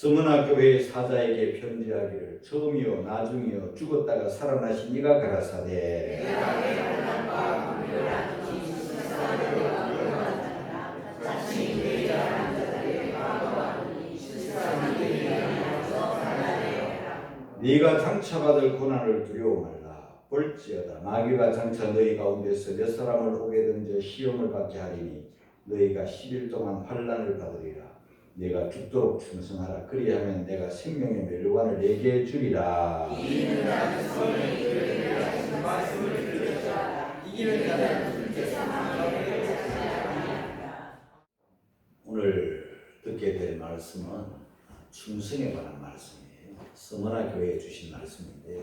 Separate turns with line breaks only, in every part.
서문화 교회 사자에게 편지하기를 처음이요 나중이요 죽었다가 살아나신 이가 가라사대 네가 장차받을 고난을 두려워 말라. 볼지어다 마귀가 장차 너희 가운데서 몇 사람을 오게 던져 시험을 받게 하리니 너희가 10일 동안 환난을 받으리라. 네가 죽도록 충성하라. 그리하면 내가 생명의 멸관을 내게 주리라. 이기는 자는 선을 이루리라. 말씀을 들으셨다. 이기는 자는 둘째 사망을 찾아야. 오늘 듣게 될 말씀은 충성에 관한 말씀이에요. 서문화 교회에 주신 말씀인데요.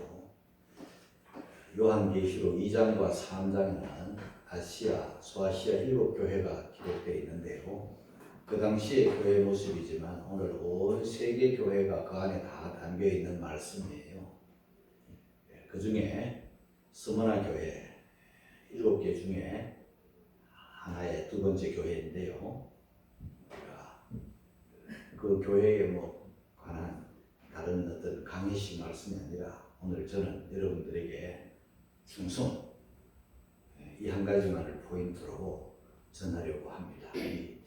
요한계시록 2장과 3장에는 아시아, 소아시아 7교회가 기록되어 있는데요. 그 당시의 교회 모습이지만 오늘 온 세계 교회가 그 안에 다 담겨 있는 말씀이에요. 그 중에 서문화 교회 7개 중에 하나의 두 번째 교회인데요. 그 교회에 관한 다른 어떤 강의식 말씀이 아니라 오늘 저는 여러분들에게 충성 이 한 가지만을 포인트로 전하려고 합니다. 이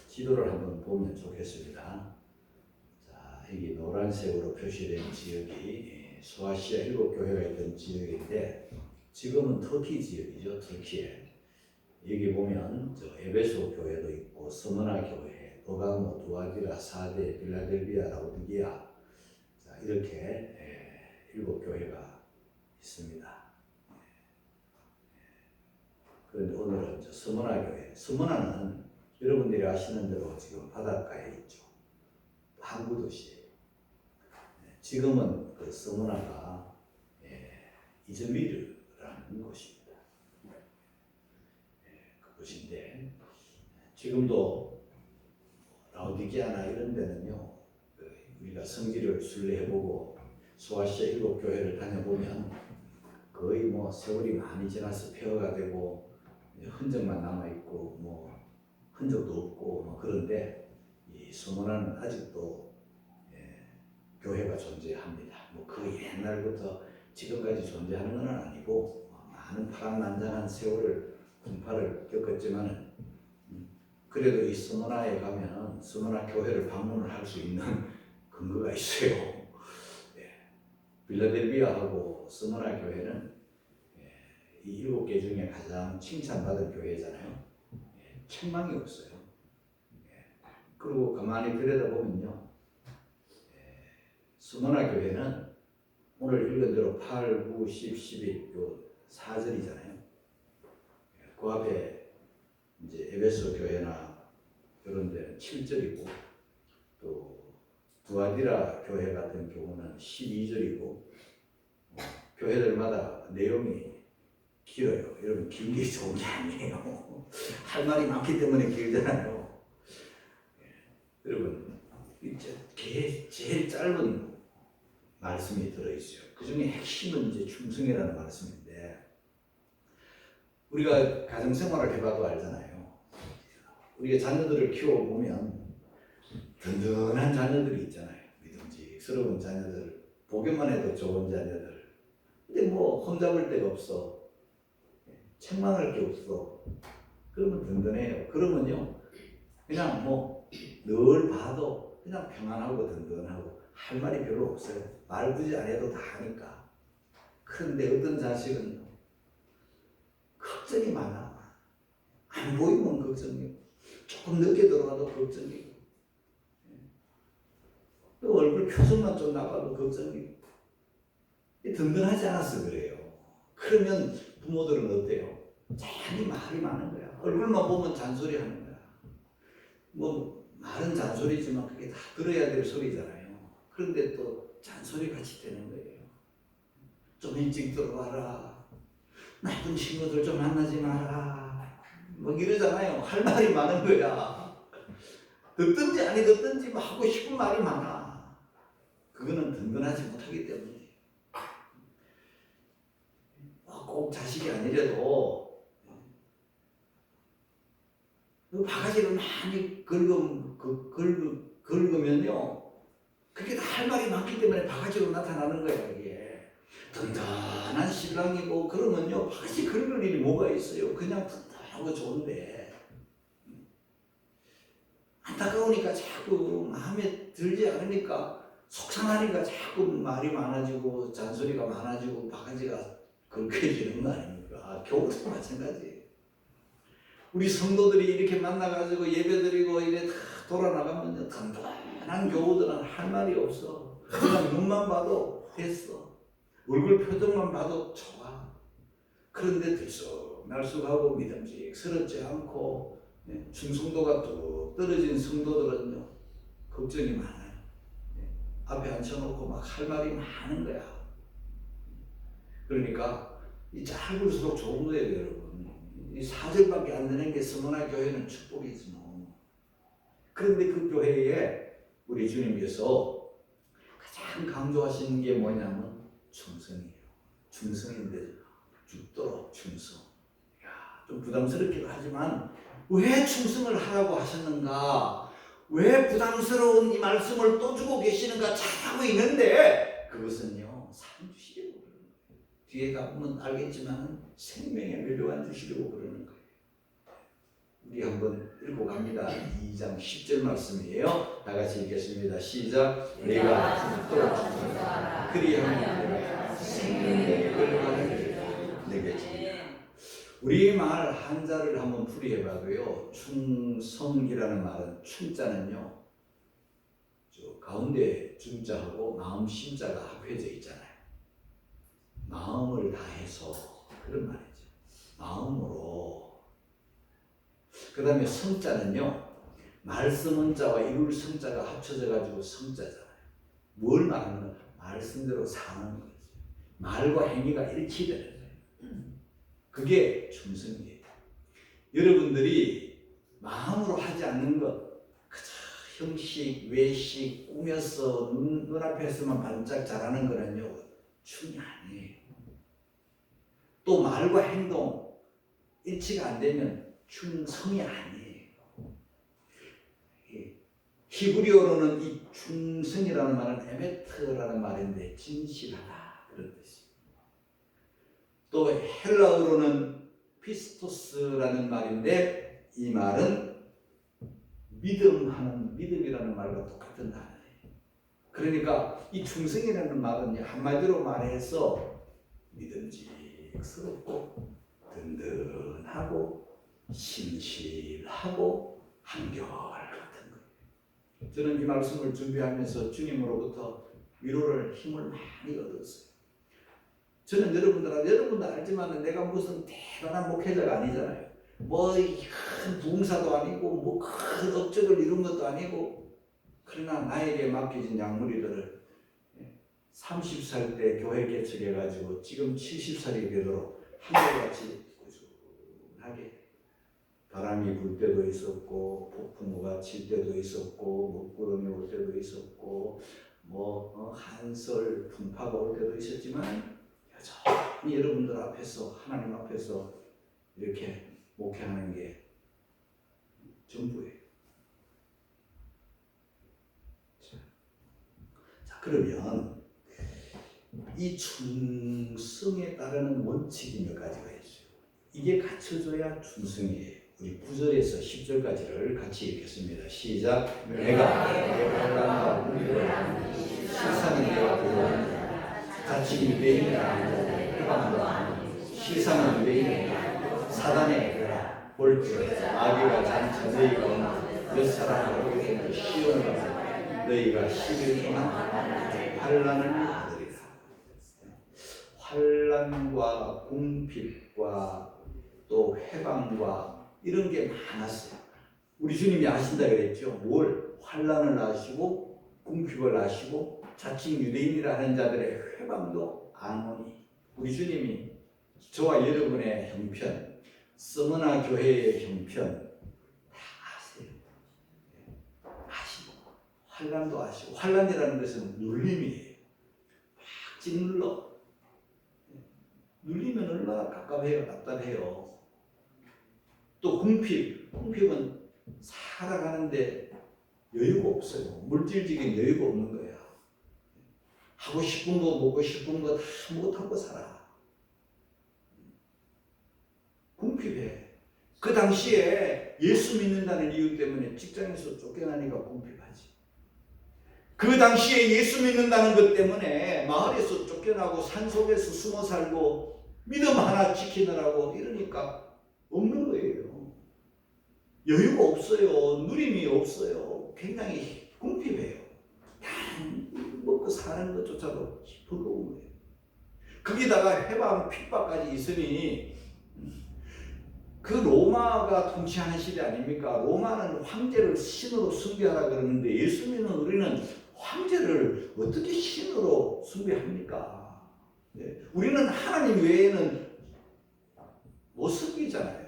지도를 한번 보면 좋겠습니다. 자, 여기 노란색으로 표시된 지역이 소아시아 7교회가 있던 지역인데 지금은 터키 지역이죠. 터키에 여기 보면 에베소 교회도 있고 서문화 교회, 버가모, 두아디라, 사데, 빌라델비아, 라오디게아 이렇게 7교회가 있습니다. 그런데 오늘은 서문화 교회. 서문화는 여러분들이 아시는 대로 지금 바닷가에 있죠. 항구 도시예요. 지금은 그 서문화가 이즈미르라는 곳입니다. 그곳인데 지금도 라오디게아나 이런 데는요. 우리가 성지를 순례해보고 소아시아 7교회를 다녀보면 거의 세월이 많이 지나서 폐허가 되고 흔적만 남아있고 흔적도 없고 그런데 이 서문화는 아직도 교회가 존재합니다. 그 옛날부터 지금까지 존재하는 건 아니고 많은 파란만장한 세월을 분파를 겪었지만은 그래도 이 서문화에 가면 서문화 교회를 방문을 할 수 있는 근거가 있어요. 빌라델비아하고 서문화 교회는 이 7개 중에 가장 칭찬받은 교회잖아요. 책망이 없어요. 그리고 가만히 들여다보면요. 서문화 교회는 오늘 읽은 대로 8, 9, 10, 11 요 4절이잖아요. 그 앞에 이제 에베소 교회나 이런 데는 7절이고 또 두아디라 교회 같은 경우는 12절이고 교회들마다 내용이 길어요. 여러분 긴 게 좋은 게 아니에요. 할 말이 많기 때문에 길잖아요. 여러분 제일 짧은 말씀이 들어있어요. 그 중에 핵심은 이제 충성이라는 말씀인데 우리가 가정생활을 해봐도 알잖아요. 우리가 자녀들을 키워보면 든든한 자녀들이 있잖아요. 믿음직스러운 자녀들, 보기만 해도 좋은 자녀들. 근데 험잡을 데가 없어. 책망할 게 없어. 그러면 든든해요. 그러면요, 그냥 늘 봐도 그냥 평안하고 든든하고 할 말이 별로 없어요. 말 굳이 안 해도 다 하니까. 그런데 어떤 자식은 걱정이 많아. 안 보이면 걱정이고, 조금 늦게 들어가도 걱정이고, 또 얼굴 표정만 좀 나가도 걱정이고, 든든하지 않아서 그래요. 그러면 부모들은 어때요? 괜히 말이 많은 거야. 얼굴만 보면 잔소리 하는 거야. 말은 잔소리지만 그게 다 들어야 될 소리잖아요. 그런데 또 잔소리 같이 되는 거예요. 좀 일찍 들어와라. 나쁜 친구들 좀 만나지 마라. 이러잖아요. 할 말이 많은 거야. 듣든지 아니 듣든지 하고 싶은 말이 많아. 그거는 든든하지 못하기 때문에. 꼭 자식이 아니래도 바가지를 많이 긁으면요 그게 다 할 말이 많기 때문에 바가지로 나타나는 거야. 이게 든든한 신랑이고 그러면요 바가지 긁을 일이 뭐가 있어요. 그냥 든든하고 좋은데 안타까우니까 자꾸 마음에 들지 않으니까 속상하니까 자꾸 말이 많아지고 잔소리가 많아지고 바가지가 긁혀지는 거 아닙니까? 교우도 마찬가지. 우리 성도들이 이렇게 만나가지고 예배드리고 이래 다 돌아나가면 든든한 교우들은 할 말이 없어. 그냥 눈만 봐도 됐어. 얼굴 표정만 봐도 좋아. 그런데 들쑥날쑥하고 믿음직스럽지 않고 충성도가 뚝 떨어진 성도들은요 걱정이 많아요. 앞에 앉혀놓고 막 할 말이 많은 거야. 그러니까 이 짧을수록 좋은 거예요, 여러분. 이 4절밖에 안 되는 게 서문화 교회는 축복이지 뭐. 그런데 그 교회에 우리 주님께서 가장 강조하시는 게 뭐냐면 충성이에요. 충성인데 죽도록 충성. 야, 좀 부담스럽기도 하지만 왜 충성을 하라고 하셨는가? 왜 부담스러운 이 말씀을 또 주고 계시는가 잘하고 있는데 그것은요 상 주시려고 그러는 거예요. 뒤에 가보면 알겠지만 생명의 멸류관 주시려고 그러는 거예요. 우리 한번 읽고 갑니다. 2장 10절 말씀이에요. 다 같이 읽겠습니다. 시작. 내가 죽도록 충성하라. 그리하면 내가 생명의 멸류관을 내게 주리라. 우리 말 한자를 한번 풀이해봐도요. 충성이라는 말은 충자는요. 저 가운데 중자하고 마음 심자가 합해져 있잖아요. 마음을 다해서 그런 말이죠. 마음으로. 그 다음에 성자는요. 말씀은 자와 이룰 성자가 합쳐져 가지고 성자잖아요. 뭘 말하는 거야? 말씀대로 사는 거지. 말과 행위가 일치되는 거예요. 그게 충성이에요. 여러분들이 마음으로 하지 않는 것, 그저 형식, 외식, 꾸며서 눈앞에서만 반짝 잘하는 거는요, 충이 아니에요. 또 말과 행동, 일치가 안 되면 충성이 아니에요. 히브리어로는 이 충성이라는 말은 에메트라는 말인데 진실하다 그런 뜻이에요. 또 헬라어로는 피스토스라는 말인데 이 말은 믿음이라는 말과 똑같은 단어예요. 그러니까 이 충성이라는 말은 한마디로 말해서 믿음직스럽고 든든하고 신실하고 한결 같은 거예요. 저는 이 말씀을 준비하면서 주님으로부터 위로를 힘을 많이 얻었어요. 저는 여러분도 알지만 내가 무슨 대단한 목회자가 아니잖아요. 뭐 큰 부흥사도 아니고 뭐 큰 업적을 이룬 것도 아니고 그러나 나에게 맡겨진 양무리들을 30살 때 교회 개척해가지고 지금 70살이 되도록 한결같이 꾸준하게 바람이 불 때도 있었고 폭풍우가 칠 때도 있었고 먹구름이 올 때도 있었고 뭐 한설 풍파가 올 때도 있었지만 여전히 여러분들 앞에서 하나님 앞에서 이렇게 목회하는 게 전부예요. 자 그러면 이 충성에 따르는 원칙이 몇 가지가 있어요. 이게 갖춰져야 충성이에요. 우리 9절에서 10절까지를 같이 읽겠습니다. 시작. 내가 환난과 우려를 실상은 내가 두려워한다. 자칭 유대인이라 해방도 아니 실상은 유대인이라 사단의 애가 볼지어다 마귀가 장차 너희 가운데 몇 사람을 오게 되는 시험을 받아 너희가 10일 동안 환난을 받으리라. 환난과 궁핍과 또 해방과 이런 게 많았어요. 우리 주님이 아신다 그랬죠. 뭘? 환난을 아시고 궁핍을 아시고 자칭 유대인이라 하는 자들의 회방도 아노니. 우리 주님이 저와 여러분의 형편, 서머나 교회의 형편 다 아세요. 아시고 환난도 아시고. 환난이라는 것은 눌림이에요. 막 짓눌러. 눌리면 얼마나 갑갑해요. 답답해요. 또 궁핍은 살아가는데 여유가 없어요. 물질적인 여유가 없는 거야. 하고 싶은 거 먹고 싶은 거 다 못하고 살아. 궁핍해. 그 당시에 예수 믿는다는 이유 때문에 직장에서 쫓겨나니까 궁핍하지. 그 당시에 예수 믿는다는 것 때문에 마을에서 쫓겨나고 산속에서 숨어 살고 믿음 하나 지키느라고 이러니까 없는 거예요. 여유가 없어요. 누림이 없어요. 굉장히 궁핍해요. 먹고 사는 것조차도 부러운 거예요. 거기다가 해방 핍박까지 있으니 그 로마가 통치하는 시대 아닙니까? 로마는 황제를 신으로 숭배하라 그러는데 예수 믿는 우리는 황제를 어떻게 신으로 숭배합니까? 네. 우리는 하나님 외에는 못 섬기잖아요.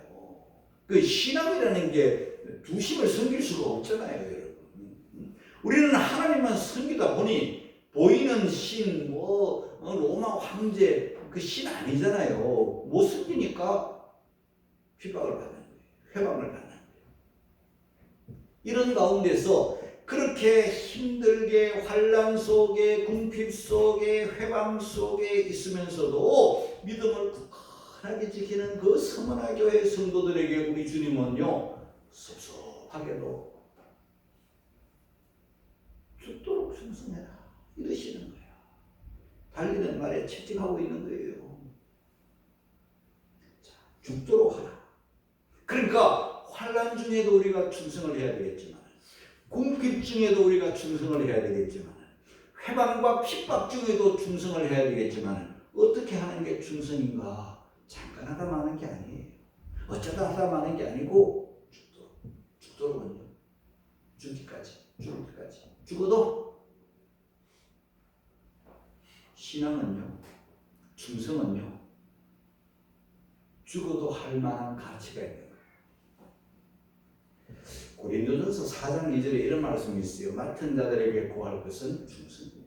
그 신앙이라는 게 중심을 섬길 수가 없잖아요, 여러분. 우리는 하나님만 섬기다 보니 보이는 신, 로마 황제 그 신 아니잖아요. 못 섬기니까 핍박을 받는 거예요. 회방을 받는 거예요. 이런 가운데서 그렇게 힘들게 환난 속에 궁핍 속에 회방 속에 있으면서도 믿음을 굳건하게 지키는 그 서문화 교회 성도들에게 우리 주님은요 섭섭하게도 죽도록 충성해라 이러시는 거예요. 달리는 말에 채찍하고 있는 거예요. 자, 죽도록 하라. 그러니까 환난 중에도 우리가 충성을 해야 되겠지만 궁핍 중에도 우리가 충성을 해야 되겠지만 회방과 핍박 중에도 충성을 해야 되겠지만 어떻게 하는 게 충성인가? 잠깐 하다 마는 게 아니에요. 어쩌다 하다 마는 게 아니고 죽도록은요. 죽기까지. 죽어도 신앙은요. 충성은요. 죽어도 할 만한 가치가 있는 거예요. 고린도전서 4장 2절에 이런 말씀이 있어요. 맡은 자들에게 구할 것은 충성입니다.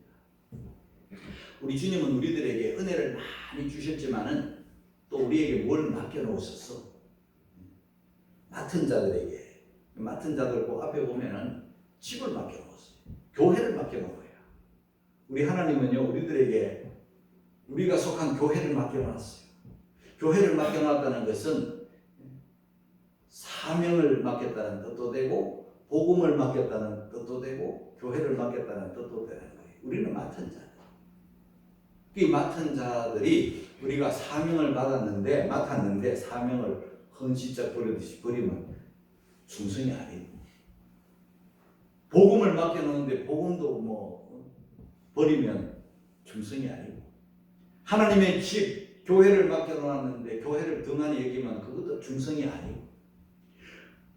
우리 주님은 우리들에게 은혜를 많이 주셨지만은 또 우리에게 뭘 맡겨놓으셨어? 맡은 자들 그 앞에 보면은 집을 맡겨놓았어요. 교회를 맡겨놓은 거예요. 우리 하나님은요 우리들에게 우리가 속한 교회를 맡겨놨어요. 교회를 맡겨놨다는 것은 사명을 맡겼다는 뜻도 되고 복음을 맡겼다는 뜻도 되고 교회를 맡겼다는 뜻도 되는 거예요. 우리는 맡은 자들. 이 맡은 자들이 우리가 사명을 맡았는데 사명을 헌신자 버리듯이 버리면 충성이 아니고 복음을 맡겨놓는데 복음도 버리면 충성이 아니고 하나님의 집 교회를 맡겨놓았는데 교회를 등한히 여기면 그것도 충성이 아니고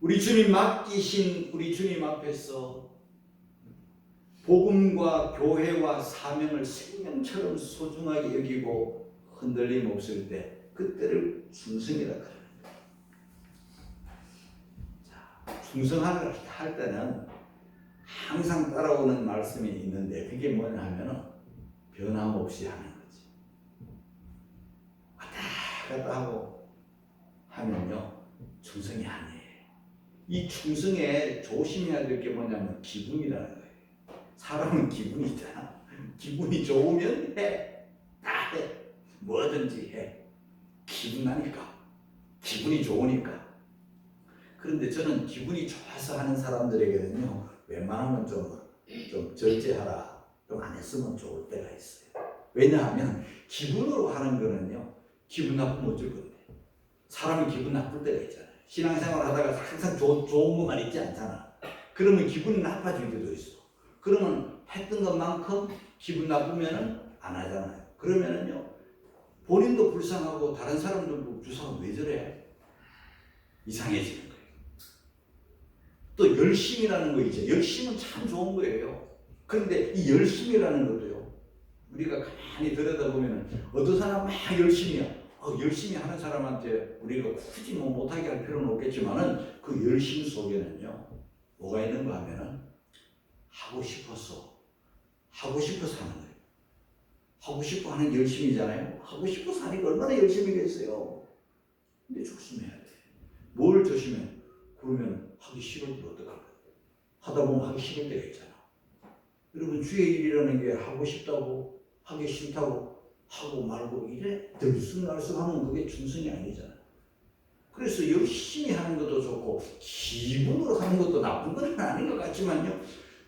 우리 주님 맡기신 우리 주님 앞에서 복음과 교회와 사명을 생명처럼 소중하게 여기고 흔들림 없을 때 그때를 충성이라 그래요. 충성할 때는 항상 따라오는 말씀이 있는데 그게 뭐냐 하면은 변함없이 하는 거지. 왔다 갔다 하고 하면요 충성이 아니에요. 이 충성에 조심해야 될 게 뭐냐면 기분이라는 거예요. 사람은 기분이 있잖아. 기분이 좋으면 해. 다 해. 뭐든지 해. 기분 나니까. 기분이 좋으니까. 그런데 저는 기분이 좋아서 하는 사람들에게는요 웬만하면 좀 절제하라. 좀 안 했으면 좋을 때가 있어요. 왜냐하면 기분으로 하는 거는요 기분 나쁘면 어쩔 건데 사람이 기분 나쁠 때가 있잖아요. 신앙생활 하다가 항상 좋은 것만 있지 않잖아. 그러면 기분이 나빠질 때도 있어. 그러면 했던 것만큼 기분 나쁘면은 안 하잖아요. 그러면은요 본인도 불쌍하고 다른 사람들도 주사가 왜 저래? 이상해지는 거예요. 또 열심이라는 거 있죠. 열심은 참 좋은 거예요. 그런데 이 열심이라는 것도요 우리가 가만히 들여다보면 어떤 사람 막 열심이야. 열심히 하는 사람한테 우리가 굳이 못하게 할 필요는 없겠지만은 그 열심 속에는요 뭐가 있는가 하면은 하고 싶어서 하는 거예요. 하고 싶어 하는 열심이잖아요. 하고 싶어서 하니까 얼마나 열심이겠어요. 근데 조심해야 돼. 뭘 조심해? 그러면 하기 싫을 때 어떡할까? 하다 보면 하기 싫을 때가 있잖아. 여러분 주의 일이라는 게 하고 싶다고 하기 싫다고 하고 말고 이래 들쑥날쑥하면 그게 충성이 아니잖아. 그래서 열심히 하는 것도 좋고 기분으로 하는 것도 나쁜 건 아닌 것 같지만요,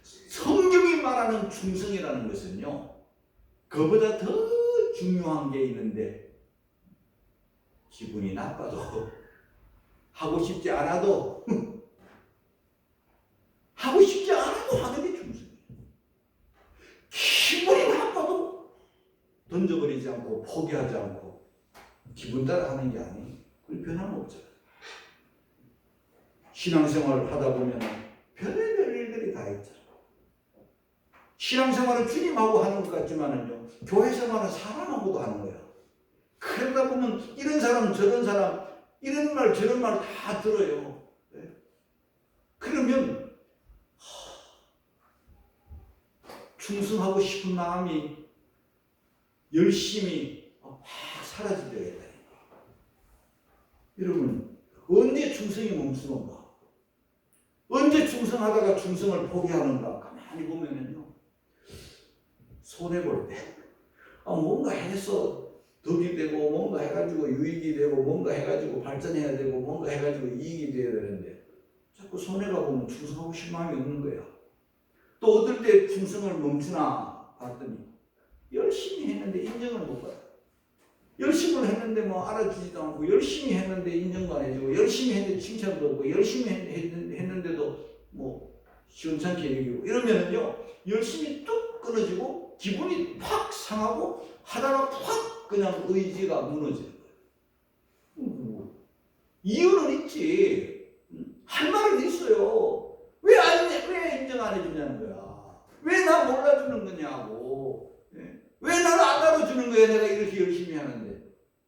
성경이 말하는 충성이라는 것은요, 그보다 더 중요한 게 있는데 기분이 나빠도 하고 싶지 않아도 하고 싶지 않아도 하는 게 충성이에요. 기분이 나빠도 던져버리지 않고 포기하지 않고 기분 따라 하는 게 아니에요. 그걸 변함없잖아요. 신앙생활을 하다 보면 별의별 일들이 다 있잖아요. 신앙생활은 주님하고 하는 것 같지만은요, 교회생활은 사람하고도 하는 거야. 그러다 보면 이런 사람 저런 사람 이런 말 저런 말 다 들어요. 그러면 충성하고 싶은 마음이 열심히 막 사라지더라고요. 여러분, 언제 충성이 멈추는가? 언제 충성하다가 충성을 포기하는가? 가만히 보면은요, 손해볼 때 뭔가 해서 덕이 되고 뭔가 해가지고 유익이 되고 뭔가 해가지고 발전해야 되고 뭔가 해가지고 이익이 돼야 되는데 자꾸 손해가 보면 충성하고 싶은 마음이 없는 거야. 또 어떨 때 충성을 멈추나 봤더니 열심히 했는데 인정을 못 받아. 열심을 했는데 뭐 알아주지도 않고, 열심히 했는데 인정도 안 해주고, 열심히 했는데 칭찬도 없고, 열심히 했는데도 뭐 시원찮게 여기고 이러면은요, 열심히 뚝 끊어지고 기분이 팍 상하고 하다가 팍 그냥 의지가 무너지는 거예요. 이유는 있지. 할 말은 있어요. 왜 인정 안 해주냐는 거야. 왜 나 몰라주는 거냐고. 왜 나를 안 알아주는 거야, 내가 이렇게 열심히 하는데.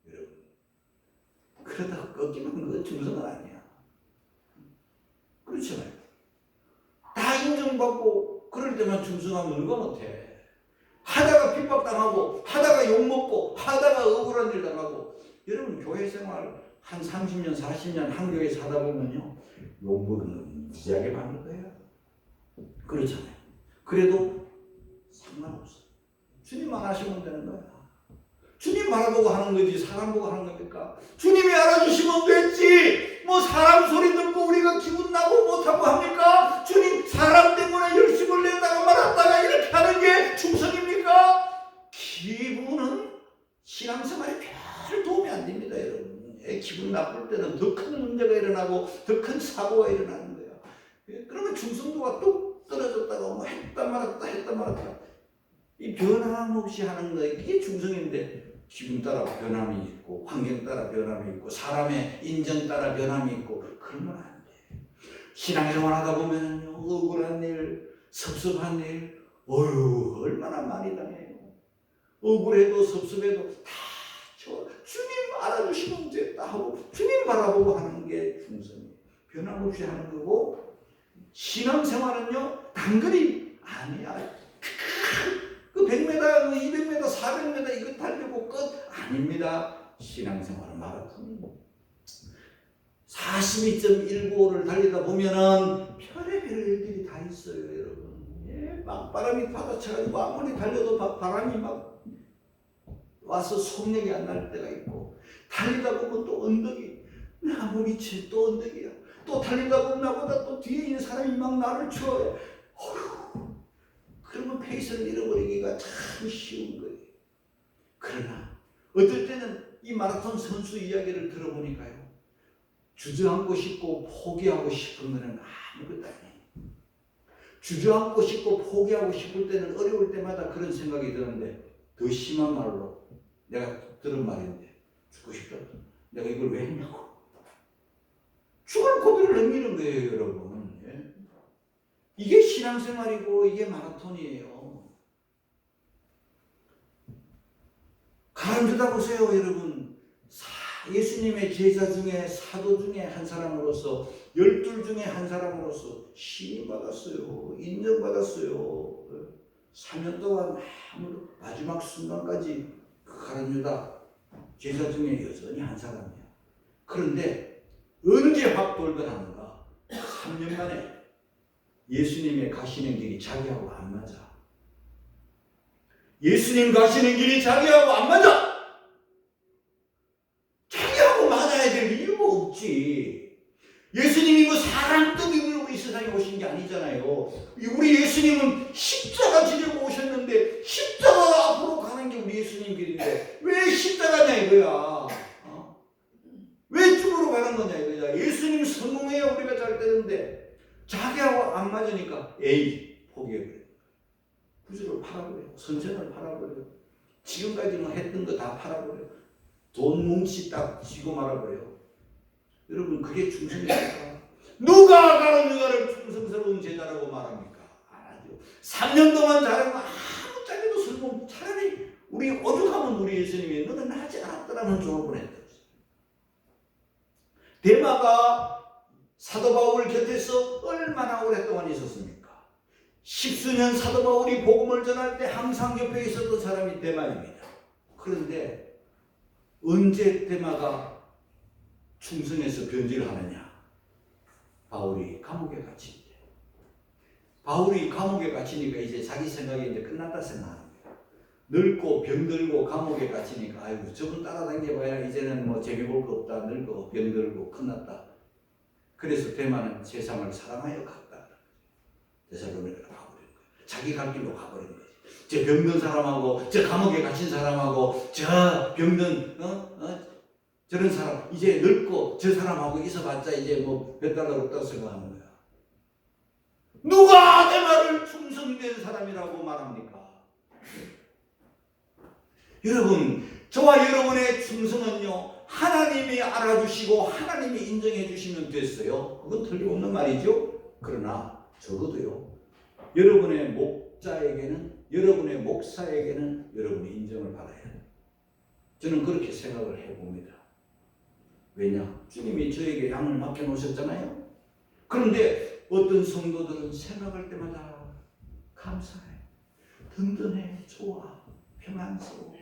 여러분, 그러다가 꺾이면 그건 충성은 아니야. 그렇잖아요. 다 인정받고 그럴 때만 충성하면 누가 못해. 하다가 핍박당하고 하다가 욕먹고 하다가 억울한 일 당하고. 여러분, 교회생활 한 30년 40년 한 교회 사다 보면요, 욕먹는 무지하게 많은 거예요. 그렇잖아요. 그래도 상관없어. 주님만 하시면 되는 거야. 주님 바라보고 하는 거지 사람 보고 하는 겁니까? 주님이 알아주시면 됐지. 뭐 사람 소리 듣고 우리가 기분 나고 못하고 합니까? 주님 사람 때문에 열심을 냈다가 말았다가 이렇게 하는 게 충성입니까? 기분은 신앙생활에 별 도움이 안 됩니다, 여러분. 기분 나쁠 때는 더 큰 문제가 일어나고 더 큰 사고가 일어나는 거예요. 그러면 충성도가 뚝 떨어졌다가 뭐 했다 말았다 이 변함없이 하는 거, 이게 충성인데 기분 따라 변함이 있고 환경 따라 변함이 있고 사람의 인정 따라 변함이 있고 그러면 안 돼. 신앙생활 하다 보면요, 억울한 일, 섭섭한 일, 어휴 얼마나 많이 당해요. 억울해도 섭섭해도 다 주님 알아주시면 됐다 하고 주님 바라보고 하는 게 충성이에요. 변함없이 하는 거고, 신앙생활은요 단거리 아니야. 그 100m, 200m, 400m 이거 달리고 끝 아닙니다. 신앙생활은 마라톤이고 42.195를 달리다 보면은 별의별 일들이 다 있어요, 여러분. 막 바람이 받아쳐가지고 아무리 달려도 바람이 막 와서 속력이 안 날 때가 있고, 달리다 보면 또 언덕이 나무 밑에 또 언덕이야. 또 달리다 보면 나보다 또 뒤에 있는 사람이 막 나를 쳐요. 어휴, 그러면 페이스를 잃어버리기가 참 쉬운 거예요. 그러나 어떨 때는 이 마라톤 선수 이야기를 들어보니까요, 주저앉고 싶고 포기하고 싶은 것은 아무것도 아니에요. 주저앉고 싶고 포기하고 싶을 때는 어려울 때마다 그런 생각이 드는데, 더 심한 말로 내가 들은 말인데, 죽고 싶다. 내가 이걸 왜 했냐고. 죽을 고비를 넘기는 거예요, 여러분. 이게 신앙생활이고 이게 마라톤이에요. 가르쳐다 보세요, 여러분. 예수님의 제자 중에 사도 중에 한 사람으로서, 12 중에 한 사람으로서 신임 받았어요. 인정받았어요. 3년 동안 마지막 순간까지 가룟유다 제자 중에 여전히 한 사람이에요. 그런데 언제 확 돌변하는가? 3년 만에 예수님의 가시는 길이 자기하고 안 맞아. 예수님 가시는 길이 자기하고 안 맞아. 자기하고 맞아야 될 이유가 없지. 예수님이 뭐 사람 뜻 입으려고 이 세상에 오신 게 아니잖아요. 우리 예수님은 십자가 지려고 오셨는데 십자가 앞으로 가는 게 우리 예수님 길인데 왜 십자가냐 이거야. 왜 죽으러 가는 거냐 이거야. 예수님 성공해야 우리가 잘 되는데 자기하고 안 맞으니까 에이 포기해버려. 구주를 팔아버려. 선생을 팔아버려. 지금까지 뭐 했던 거 다 팔아버려. 돈 뭉치 딱 쥐고 말아버려. 여러분 그게 충성입니까? 누가 가는 누가를 충성스러운 제자라고 말합니까? 안 하죠. 3년 동안 잘하면 아무짝에도 쓸모. 차라리 우리 오죽하면 우리 예수님이 너는 하지 않았더라면 좋을 뻔했다. 데마가 사도 바울 곁에서 얼마나 오랫동안 있었습니까? 10수년 사도 바울이 복음을 전할 때 항상 옆에 있었던 사람이 데마입니다. 그런데 언제 데마가 충성해서 변질을 하느냐? 바울이 감옥에 갇힌 때. 바울이 감옥에 갇히니까 이제 자기 생각이 이제 끝났다 생각합니다. 늙고 병들고 감옥에 갇히니까 아이고 저분 따라다녀봐야 이제는 뭐 재미 볼 거 없다. 늙고 병들고 끝났다. 그래서 데마는 세상을 사랑하여 갔다. 데살로니가로 가버린 거예요. 자기 갈 길로 가버린 거예요. 저 병든 사람하고 저 감옥에 갇힌 사람하고 저 병든 저런 사람 이제 늙고 저 사람하고 있어봤자 이제 뭐 몇 달러 없다고 생각하는 거야. 누가 데마를 충성된 사람이라고 말합니까? 여러분 저와 여러분의 충성은요 하나님이 알아주시고 하나님이 인정해 주시면 됐어요. 그건 틀림없는 말이죠. 그러나 적어도요 여러분의 목자에게는 여러분의 목사에게는 여러분이 인정을 받아야 해요. 저는 그렇게 생각을 해봅니다. 왜냐? 주님이 저에게 양을 맡겨놓으셨잖아요. 그런데 어떤 성도들은 생각할 때마다 감사해, 든든해, 좋아, 평안스러워.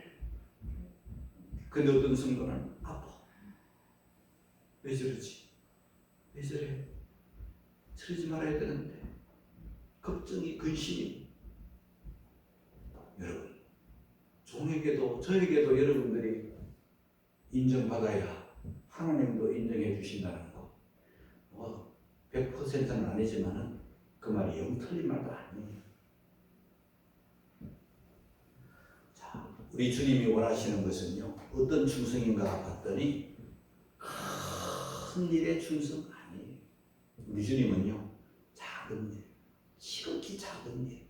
근데 어떤 성도는 아파. 왜 저러지? 왜 저래? 저러지 말아야 되는데 걱정이 근심이. 여러분 종에게도 저에게도 여러분들이 인정받아야 하나님도 인정해 주신다는 거. 100%는 아니지만은 그 말이 영 틀린 말도 아니에요. 자, 우리 주님이 원하시는 것은요 어떤 충성인가 봤더니 큰 일의 충성 아니에요. 우리 주님은요 작은 일, 지극히 작은 일,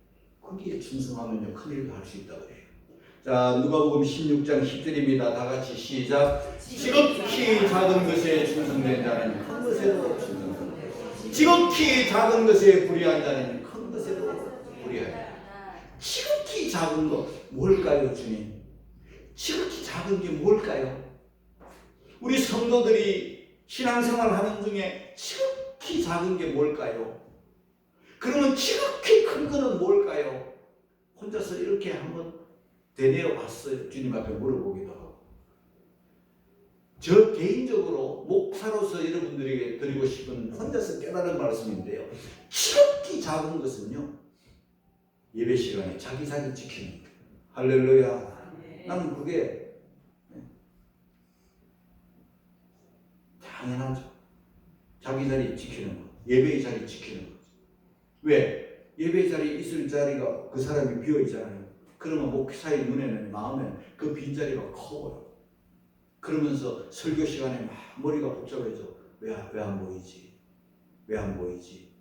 거기에 충성하면요 큰 일도 할 수 있다고 해요. 자, 누가복음 16장 10절입니다. 다 같이 시작. 지극히 작은 것에 충성된 자는 큰 것에도 충성된다. 지극히 작은 것에 불의한 자는 큰 것에도 불의하다. 지극히 작은 것 뭘까요, 주님? 지극히 작은 게 뭘까요? 우리 성도들이 신앙생활 하는 중에 지극히 작은 게 뭘까요? 그러면 지극히 큰 거는 뭘까요? 혼자서 이렇게 한번 되뇌어 봤어요. 주님 앞에 물어보기도 하고. 저 개인적으로 목사로서 여러분들에게 드리고 싶은 혼자서 깨달은 말씀인데요. 지극히 작은 것은요. 예배 시간에 자기 자리 지키는 거예요. 할렐루야. 나는 그게 당연하죠. 자기 자리 지키는 거. 예배의 자리 지키는 거죠. 왜? 예배 자리 있을 자리가 그 사람이 비어 있잖아요. 그러면 목사의 눈에는 마음에는 그 빈자리가 커요. 그러면서 설교 시간에 막 머리가 복잡해져. 왜 안 보이지? 왜 안 보이지?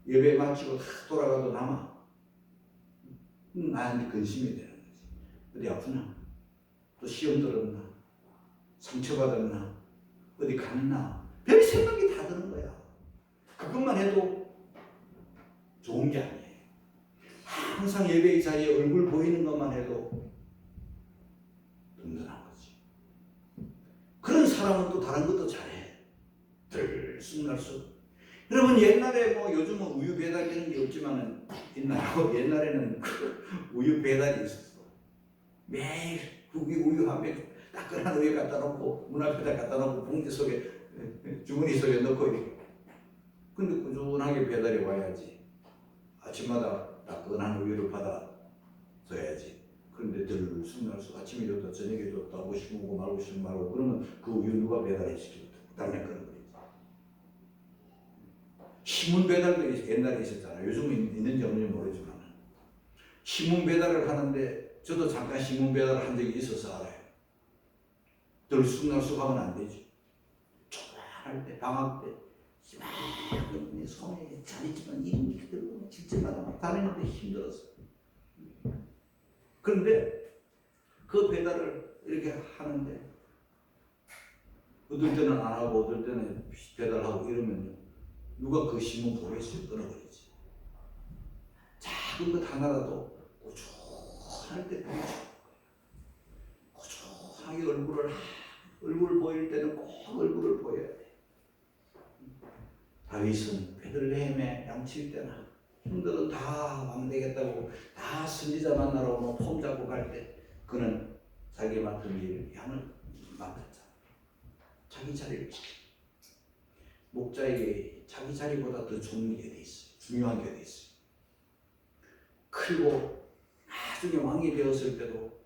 예배 마치고 다 돌아가도 남아. 나한테 근심이 되는 거지. 어디 아프나? 또 시험 들었나? 상처받았나? 어디 갔나? 별 생각이 다 드는 거야. 그것만 해도 좋은 게 아니에요. 항상 예배의 자리에 얼굴 보이는 것만 해도 든든한 거지. 그런 사람은 또 다른 것도 잘해. 들쑥날쑥. 여러분 옛날에 뭐 요즘은 우유 배달 이런 게 없지만은 있나요? 옛날에는 우유 배달이 있었어. 매일 우유 한 팩 따끈한 우유 갖다 놓고 문 앞에다 갖다 놓고 봉지 속에 주머니 속에 넣고 이렇게. 근데 꾸준하게 배달이 와야지. 아침마다 따끈한 우유를 받아 줘야지. 그런데 늘 승날수 아침에 줬다 저녁에 줬다 하고 싶고 말고 싶고 말고 그러면 그 우유 누가 배달해 시키고 당장 그런 거지. 신문 배달도 옛날에 있었잖아요. 요즘은 있는지 없는지 모르지만 신문 배달을 하는데 저도 잠깐 신문 배달을 한 적이 있어서 알아요. 늘 승날수 가면 안 되지. 초라할 때 방학 때 막 손에 자리지만 이렇게 들고 직접마다 막 다니는데 힘들었어. 그런데 그 배달을 이렇게 하는데 어떨 때는 안 하고 어떨 때는 배달하고 이러면요 누가 그 신문 보겠어요? 끊어버리지. 작은 것 하나라도 고조할 때 고조하게 얼굴 보일 때는 꼭 얼굴을 보여야 돼. 다윗은 베들레헴에 양칠 때나 형들은 다 왕되겠다고 다 선지자 만나러 뭐 폼 잡고 갈 때 그는 자기 맡은 일 양을 맡았잖아. 자기 자리를 지켜. 목자에게 자기 자리보다 더 좋은 게 돼 있어요. 중요한 게 돼 있어요. 그리고 나중에 왕이 되었을 때도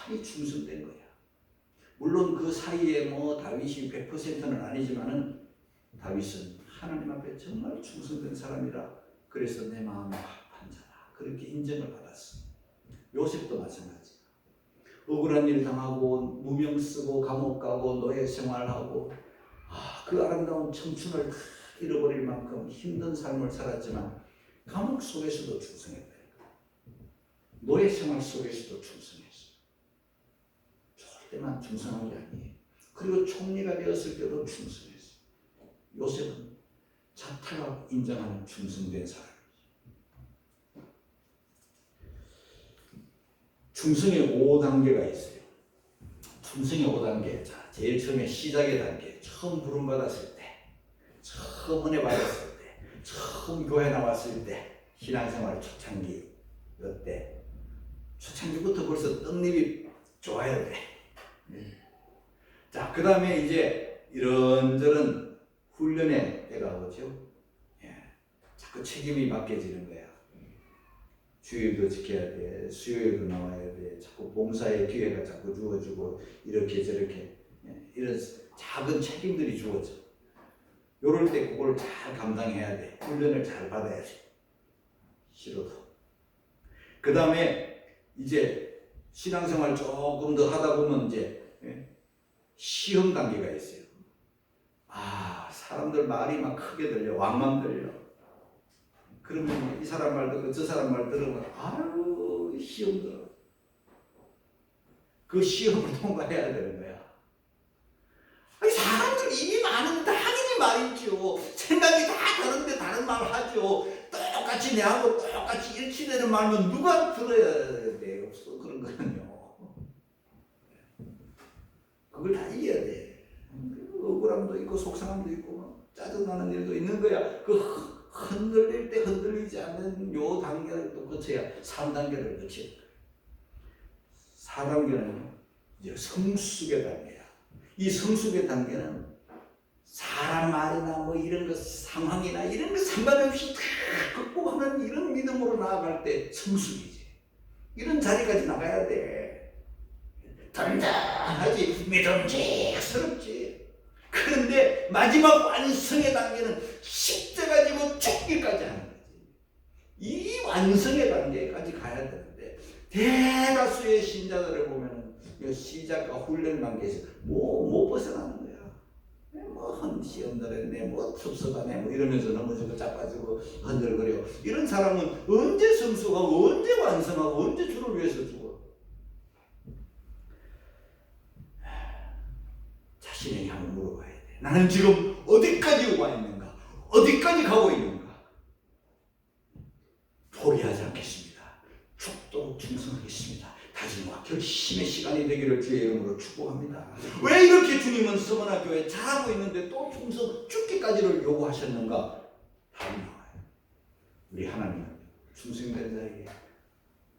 여전히 충성된 거야. 물론 그 사이에 뭐 다윗이 100%는 아니지만은 다윗은 하나님 앞에 정말 충성된 사람이라 그래서 내 마음에 합한 자라 그렇게 인정을 받았어. 요셉도 마찬가지. 억울한 일 당하고 무명 쓰고 감옥 가고 노예 생활하고 그 아름다운 청춘을 잃어버릴 만큼 힘든 삶을 살았지만 감옥 속에서도 충성했다. 노예 생활 속에서도 충성했어. 좋을 때만 충성한 게 아니에요. 그리고 총리가 되었을 때도 충성했어. 요셉은 자타가 인정하는 충성된 사람이지. 충성의 5단계가 있어요. 충성의 5단계. 자, 제일 처음에 시작의 단계. 처음 부름받았을 때, 처음 은혜 받았을 때, 처음 교회 나왔을 때, 신앙생활 초창기 이때 초창기부터 벌써 떡잎이 좋아야 돼. 자, 그 다음에 이제 이런저런 훈련의 때가 오죠. 자꾸 책임이 맡겨지는 거야. 주일도 지켜야 돼. 수요일도 나와야 돼. 자꾸 봉사의 기회가 자꾸 주어지고 이렇게 저렇게 이런 작은 책임들이 주어져. 요럴 때 그걸 잘 감당해야 돼. 훈련을 잘 받아야지. 싫어도. 그 다음에 이제 신앙생활 조금 더 하다 보면 이제 시험 단계가 있어요. 사람들 말이 막 크게 들려. 왕만 들려. 그러면 이 사람 말 듣고 저 사람 말 들으면 아유 시험 들어. 그 시험을 통과해야 되는 거야. 아니 사람들 입이 많은데 당연히 말이죠. 생각이 다 다른데 다른 말 하죠. 똑같이 내하고 똑같이 일치되는 말면 누가 들어야 돼? 없어 그런 거는요. 그걸 다 이해해야 돼. 억울함도 있고 속상함도 있고 짜증나는 일도 있는 거야. 그 흔들릴 때 흔들리지 않는 요 단계를 또 거쳐야 3단계를 거쳐. 4단계는 이제 성숙의 단계야. 이 성숙의 단계는 사람 말이나 뭐 이런 거 상황이나 이런 거 상관없이 다 극복하는 이런 믿음으로 나아갈 때 성숙이지. 이런 자리까지 나가야 돼. 단단하지, 믿음직스럽지. 그런데 마지막 완성의 단계는 십자가 지고 죽기까지 하는 거지. 이 완성의 단계까지 가야 되는데 대다수의 신자들을 보면은 시작과 훈련 단계에서 못 벗어나는 거야. 뭐 시험들했네, 뭐 섭섭하네, 뭐 이러면서 넘어지고 자빠지고 흔들거려. 이런 사람은 언제 성숙하고 언제 완성하고 언제 주를 위해서 죽어? 자신에게 한번 물어봐야 돼. 나는 지금 어디까지 와 있는가? 어디까지 가고 있는가? 포기하지 않겠습니다. 죽도록 충성하겠습니다. 다짐과 결심의 시간이 되기를 주의 이름으로 축복합니다. 왜 이렇게 주님은 서머나 교회 잘하고 있는데 또 충성 죽기까지를 요구하셨는가? 답이 나와요. 우리 하나님은 충성된 자에게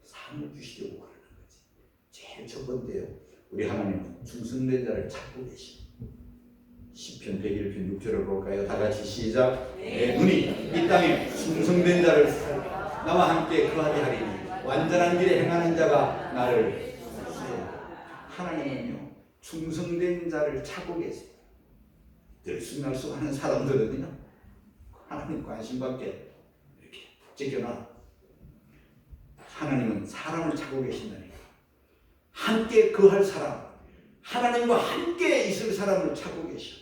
상을 주시려고 그러는 거지. 제일 첫 번째요. 우리 하나님은 충성된 자를 찾고 계십니다. 시편 101편 6절을 볼까요? 다 같이 시작. 내 눈이 이 땅에 충성된 자를 나와 함께 거하게 하리니 완전한 길에 행하는 자가 나를 하나님은요 충성된 자를 찾고 계세요. 들쑥날쑥하는 사람들은요 하나님 관심밖에 이렇게 제껴놔. 하나님은 사람을 찾고 계신다니까. 함께 거할 사람, 하나님과 함께 있을 사람을 찾고 계셔.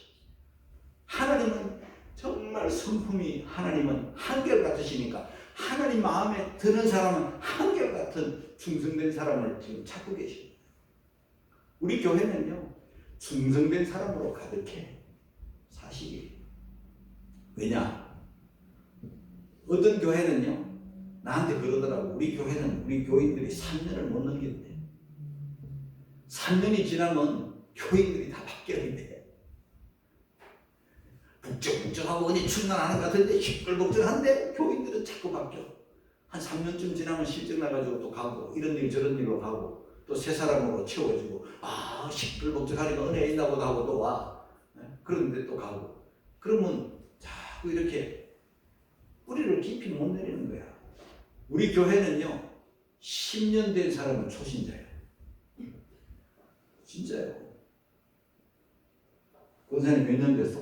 하나님은 정말 성품이 하나님은 한결같으시니까 하나님 마음에 드는 사람은 한결같은 충성된 사람을 지금 찾고 계셔. 우리 교회는요 충성된 사람으로 가득해. 사실이. 왜냐? 어떤 교회는요 나한테 그러더라고. 우리 교회는 우리 교인들이 3년을 못 넘긴대. 3년이 지나면 교인들이 다 바뀌어있대. 북적북적하고 어디 충만하는 것 같은데 시끌벅적한데 교인들은 자꾸 바뀌어. 한 3년쯤 지나면 실적 나가지고 또 가고 이런 일 저런 일로 가고 또 새 사람으로 채워지고 시끌벅적하니까 은혜 있나 보다 하고 또 와. 그런데 또 가고. 그러면 자꾸 이렇게 뿌리를 깊이 못 내리는 거야. 우리 교회는요 10년 된 사람은 초신자예요. 진짜요. 권사님 몇 년 됐어?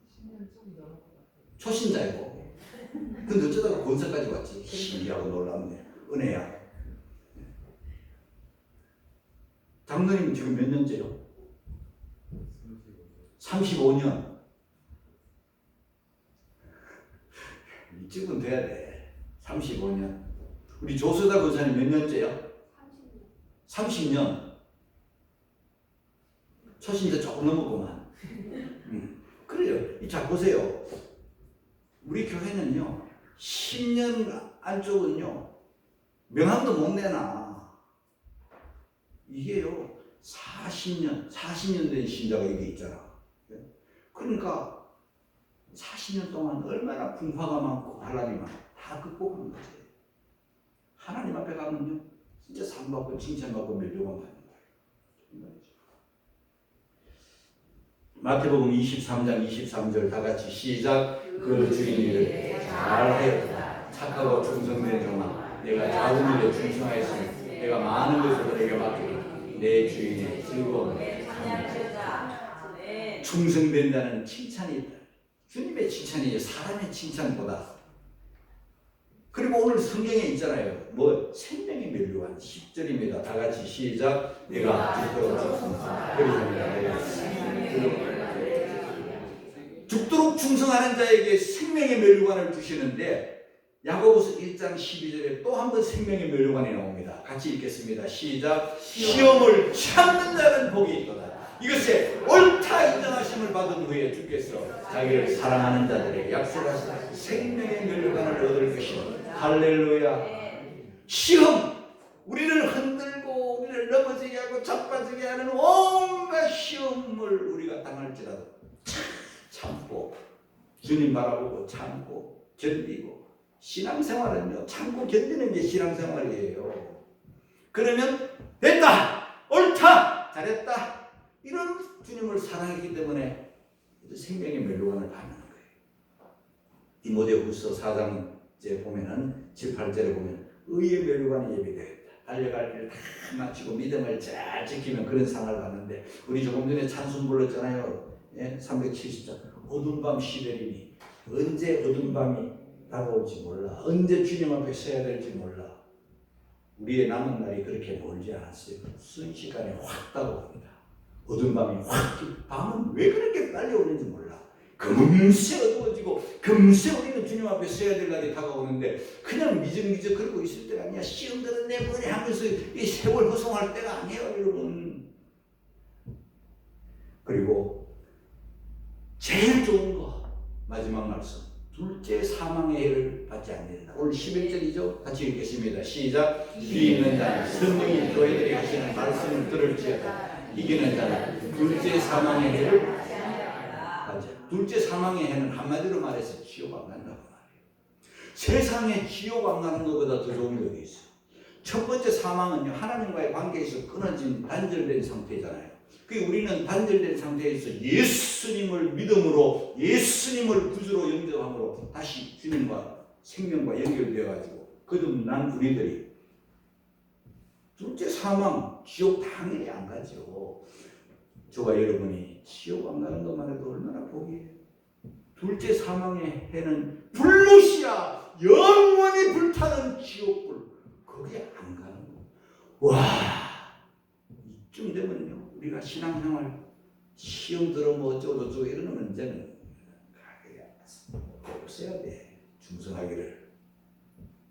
10년 좀 넘은 것 같아요.
초신자이고. 근데 어쩌다가 권사까지 왔지. 신기하고 놀랍네. 은혜야. 장로님 지금 몇 년째요? 35년. 이쯤은 돼야 돼. 35년. 우리 조수다 권사님 몇 년째요? 30년. 초신자 조금 넘었구만. 그래요. 자 보세요. 우리 교회는요 10년 안쪽은요 명함도 못 내나. 이게요 40년 된 신자가 여기 있잖아. 그러니까 40년 동안 얼마나 풍파가 많고 환란이 많고 다 극복한 거지. 하나님 앞에 가면요 진짜 상받고 칭찬받고 멸종만 받는 거예요. 마태복음 23장 23절 다 같이 시작. 그 주인을 잘하였다. 착하고 충성된 종아, 내가 작은 일에 충성하였으니 내가 많은 것을 너에게 맡기고 내 주인의 즐거움을 감사하였다. 충성된 자는 칭찬이 있다. 주님의 칭찬이 사람의 칭찬보다. 그리고 오늘 성경에 있잖아요. 생명의 면류관 10절입니다. 다 같이 시작. 내가 죽도록 충성하는 자에게 생명의 면류관을 주시는데 야고보서 1장 12절에 또 한 번 생명의 면류관이 나옵니다. 같이 읽겠습니다. 시작. 시험을 참는 자는 복이 있도다. 이것에 옳다 인정하심을 받은 후에 주께서 자기를 사랑하는 자들에게 약속하시다. 생명의 면류관을 얻을 것이다. 할렐루야. 시험, 우리를 흔들고 우리를 넘어지게 하고 자빠지게 하는 온갖 시험을 우리가 당할지라도 참고 주님 바라보고 참고 견디고. 신앙생활은요 참고 견디는 게 신앙생활이에요. 그러면 됐다, 옳다, 잘했다, 이런 주님을 사랑했기 때문에 생명의 면류관을 받는 거예요. 디모데후서 4장에 보면은 7, 8절에 보면 의의 면류관이 예비되었다. 달려갈 길을 다 마치고 믿음을 잘 지키면 그런 상을 받는데, 우리 조금 전에 찬송 불렀잖아요. 370장. 어두운 밤 시대리니. 언제 어두운 밤이 다가올지 몰라. 언제 주님 앞에 서야 될지 몰라. 우리의 남은 날이 그렇게 멀지 않았어요. 순식간에 확 다가옵니다. 어두운 밤이 확. 밤은 왜 그렇게 빨리 오는지 몰라. 금세 어두워지고 금세 우리는 주님 앞에 서야 될 날이 다가오는데 그냥 미적미적 그러고 있을 때가 아니야. 시험들은 내 머리 하면서 이 세월 허송할 때가 아니에요, 여러분. 그리고 제일 좋은 거 마지막 말씀. 둘째 사망의 해를 받지 않는다. 오늘 11절이죠. 같이 읽겠습니다. 시작. 이 있는 자는 성령이 교회들이 하시는 말씀을 들을지어다. 이기는 자는 둘째 사망의 해를 받지 않는다. 둘째 사망의 해는 한마디로 말해서 지옥 안 간다고 말해요. 세상에 지옥 안 가는 것보다 더 좋은 게 어디 있어. 첫 번째 사망은요, 하나님과의 관계에서 끊어진 단절된 상태잖아요. 우리는 단절된 상태에서 예수님을 믿음으로 예수님을 구주로 영접함으로 다시 주님과 생명과 연결되어 가지고 거듭난 우리들이 둘째 사망, 지옥 당연히 안 가죠. 저와 여러분이 지옥 안 가는 것만 해도 얼마나 복이에요. 둘째 사망의 해는 불못이야. 영원히 불타는 지옥불. 거기 안 가는 거. 와, 이쯤 되면요, 우리가 신앙생활 시험 들어 뭐 어쩌고 저쩌고 이런 문제는 없어야 돼. 충성하기를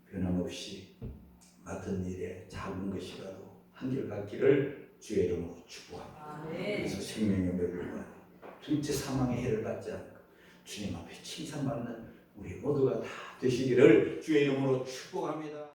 변함없이 맡은 일에 작은 것이라도 한결같기를 주의 이름으로 축복합니다. 그래서 생명의 멸류관 둘째 사망의 해를 받지 않고 주님 앞에 칭찬받는 우리 모두가 다 되시기를 주의 이름으로 축복합니다.